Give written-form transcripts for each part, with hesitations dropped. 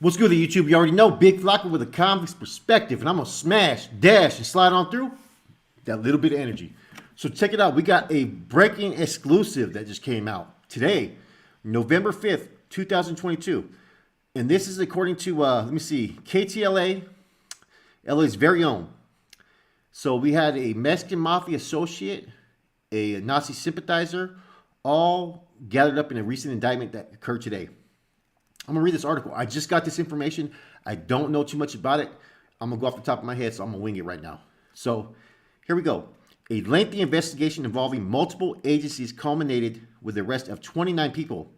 What's good, YouTube? You already know Big Flocka with a convict's perspective, and I'm gonna smash, dash, and slide on through that little bit of energy. So check it out. We got a breaking exclusive that just came out today, November 5th, 2022. And this is according to, let me see, KTLA, LA's very own. So we had a Mexican mafia associate, a Nazi sympathizer, all gathered up in a recent indictment that occurred today. I'm gonna read this article. I just got this information. I don't know too much about it. I'm gonna go off the top of my head, so I'm gonna wing it right now. So here we go. A lengthy investigation involving multiple agencies culminated with the arrest of 29 people,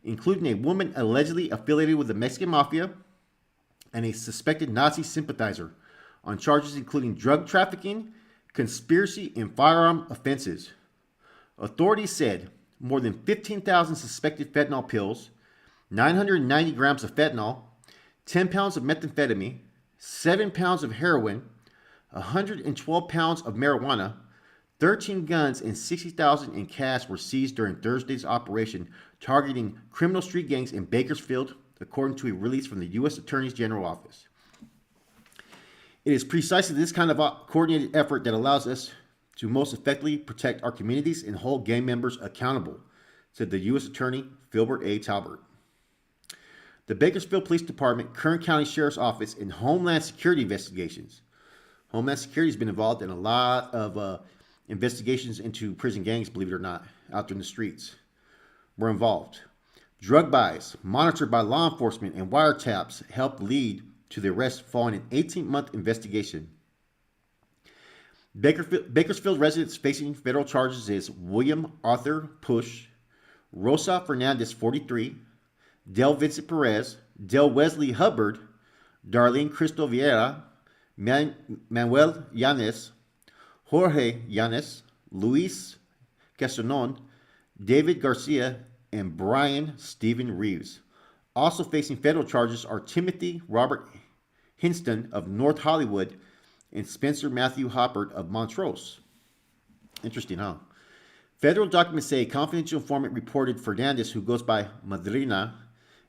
including a woman allegedly affiliated with the Mexican mafia and a suspected Nazi sympathizer, on charges including drug trafficking, conspiracy, and firearm offenses. Authorities said more than 15,000 suspected fentanyl pills, 990 grams of fentanyl, 10 pounds of methamphetamine, 7 pounds of heroin, 112 pounds of marijuana, 13 guns, and 60,000 in cash were seized during Thursday's operation targeting criminal street gangs in Bakersfield, according to a release from the U.S. Attorney's General Office. It is precisely this kind of coordinated effort that allows us to most effectively protect our communities and hold gang members accountable, said the U.S. Attorney Filbert A. Talbert. The Bakersfield Police Department, Kern County Sheriff's Office, and Homeland Security investigations. Homeland Security has been involved in a lot of investigations into prison gangs, believe it or not, out there in the streets. Were involved. Drug buys, monitored by law enforcement, and wiretaps helped lead to the arrest following an 18-month investigation. Bakersfield residents facing federal charges is William Arthur Push, Rosa Fernandez, 43, Del Vincent Perez, Del Wesley Hubbard, Darlene Cristo Vieira, Manuel Yanes, Jorge Yanes, Luis Castanon, David Garcia, and Brian Stephen Reeves. Also facing federal charges are Timothy Robert Hinston of North Hollywood and Spencer Matthew Hoppert of Montrose. Interesting, huh? Federal documents say a confidential informant reported Fernandez, who goes by Madrina,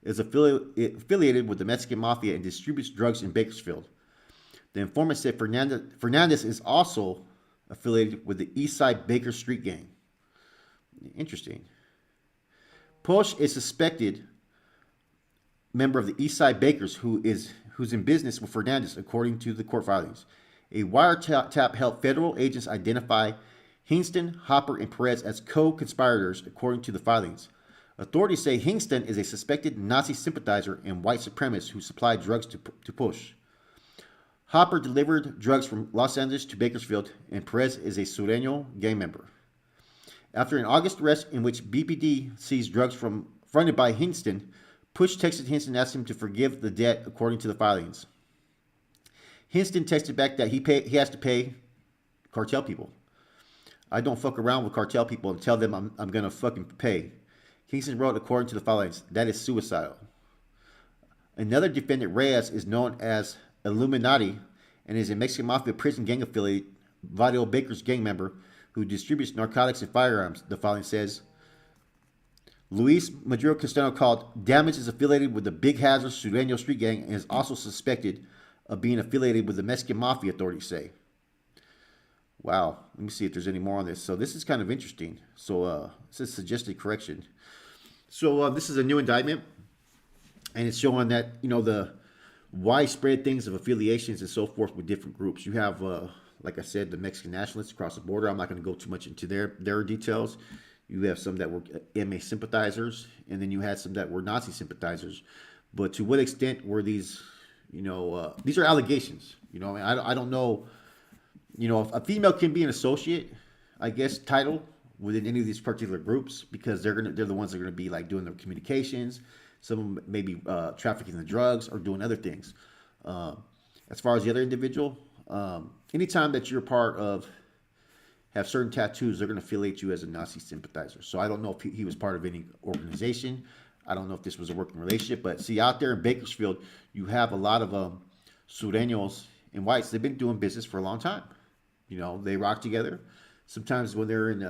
is affiliated with the Mexican mafia and distributes drugs in Bakersfield. The informant said Fernandez is also affiliated with the Eastside Baker Street Gang. Interesting. Posh is suspected member of the Eastside Bakers who's in business with Fernandez, according to the court filings. A wiretap helped federal agents identify Hingston, Hopper, and Perez as co-conspirators, according to the filings. Authorities say Hingston is a suspected Nazi sympathizer and white supremacist who supplied drugs to Push. Hopper delivered drugs from Los Angeles to Bakersfield, and Perez is a Sureño gang member. After an August arrest in which BPD seized drugs fronted by Hingston, Push texted Hingston and asked him to forgive the debt, according to the filings. Hingston texted back that he has to pay cartel people. I don't fuck around with cartel people and tell them I'm going to fucking pay. Kingston wrote, according to the filings, that is suicidal. Another defendant, Reyes, is known as Illuminati and is a Mexican mafia prison gang affiliate, Vadio Baker's gang member, who distributes narcotics and firearms, the filing says. Luis Maduro Castellano called Damage is affiliated with the Big Hazard Sureño Street Gang and is also suspected of being affiliated with the Mexican mafia, authorities say. Wow, let me see if there's any more on this. So this is kind of interesting. So this is suggested correction. So this is a new indictment, and it's showing that, you know, the widespread things of affiliations and so forth with different groups. You have, like I said, the Mexican nationalists across the border. I'm not going to go too much into their details. You have some that were MA sympathizers, and then you had some that were Nazi sympathizers. But to what extent were these, you know, these are allegations. You know, I don't know. You know, if a female can be an associate, I guess, title within any of these particular groups, because they're the ones that are gonna be like doing the communications. Some of them may be trafficking the drugs or doing other things. As far as the other individual, anytime that you're part of, have certain tattoos, they're gonna affiliate you as a Nazi sympathizer. So I don't know if he was part of any organization. I don't know if this was a working relationship, but see, out there in Bakersfield, you have a lot of Sureños and whites. They've been doing business for a long time. You know, they rock together. Sometimes when they're in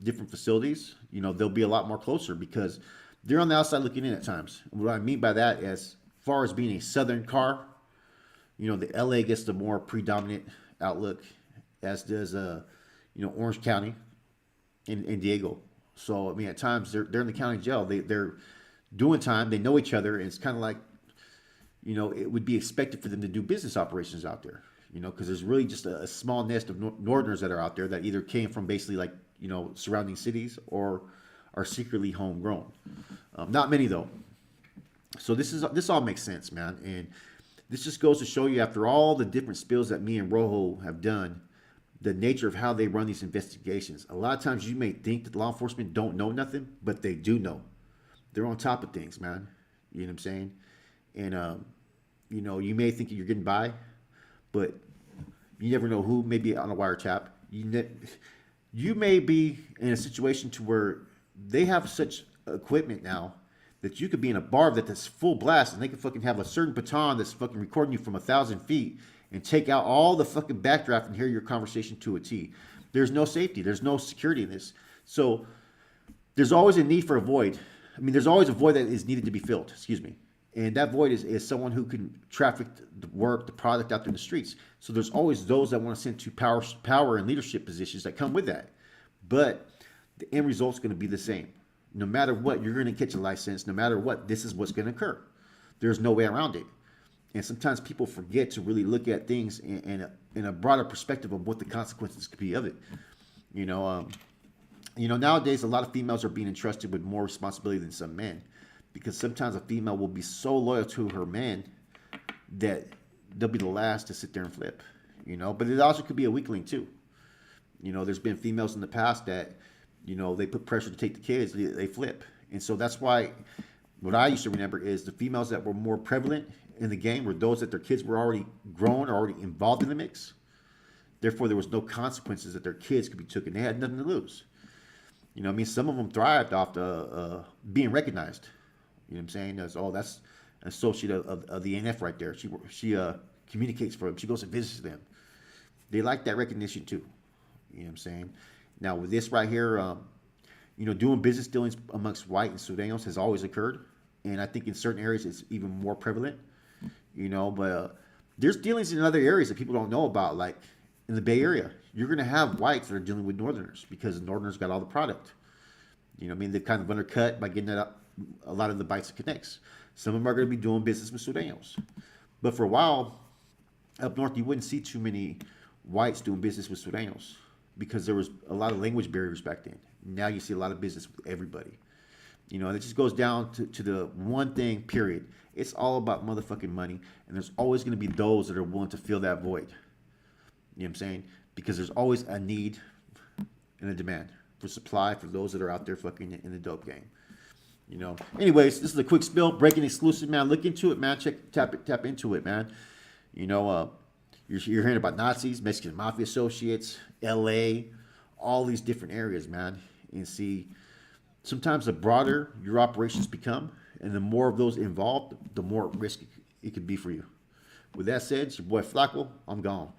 different facilities, you know, they'll be a lot more closer because they're on the outside looking in at times. What I mean by that is far as being a southern car, the LA gets the more predominant outlook, as does Orange County and Diego. So I mean, at times they're in the county jail. They're doing time. They know each other, and it's kind of like it would be expected for them to do business operations out there. Because there's really just a small nest of Northerners that are out there that either came from basically like surrounding cities or are secretly homegrown. Not many though. So this all makes sense, man, and this just goes to show you, after all the different spills that me and Rojo have done, the nature of how they run these investigations. A lot of times you may think that law enforcement don't know nothing, but they do know. They're on top of things, man. You know what I'm saying? And you may think you're getting by, but you never know who may be on a wiretap. You may be in a situation to where they have such equipment now that you could be in a bar that's full blast, and they could fucking have a certain baton that's fucking recording you from 1,000 feet and take out all the fucking backdraft and hear your conversation to a T. There's no safety. There's no security in this. So there's always a need for a void. I mean, there's always a void that is needed to be filled. Excuse me. And that void is someone who can traffic the work, the product out there in the streets. So there's always those that want to send to power and leadership positions that come with that. But the end result's going to be the same. No matter what, you're going to catch a license. No matter what, this is what's going to occur. There's no way around it. And sometimes people forget to really look at things in a broader perspective of what the consequences could be of it. Nowadays a lot of females are being entrusted with more responsibility than some men, because sometimes a female will be so loyal to her man that they'll be the last to sit there and flip. But it also could be a weakling too. There's been females in the past that they put pressure to take the kids, they flip. And so that's why what I used to remember is the females that were more prevalent in the game were those that their kids were already grown or already involved in the mix. Therefore, there was no consequences that their kids could be taken. They had nothing to lose. Some of them thrived off the being recognized. You know what I'm saying? That's an associate of the NF right there. She communicates for them. She goes and visits them. They like that recognition too. You know what I'm saying? Now with this right here, doing business dealings amongst white and Sudanos has always occurred, and I think in certain areas it's even more prevalent. But there's dealings in other areas that people don't know about, like in the Bay Area. You're going to have whites that are dealing with Northerners because the Northerners got all the product. They've kind of undercut by getting a lot of the bites and connects. Some of them are going to be doing business with Sudanos. But for a while, up north, you wouldn't see too many whites doing business with Sudanos because there was a lot of language barriers back then. Now you see a lot of business with everybody. It just goes down to the one thing, period. It's all about motherfucking money, and there's always going to be those that are willing to fill that void. You know what I'm saying? Because there's always a need and a demand for supply for those that are out there fucking in the dope game. Anyways, this is a quick spill, breaking exclusive, man. Look into it, man. Tap into it, man. You're hearing about Nazis, Mexican mafia associates, LA, all these different areas, man. And see, sometimes the broader your operations become and the more of those involved, the more at risk it could be for you. With that said, it's your boy Flacco. I'm gone.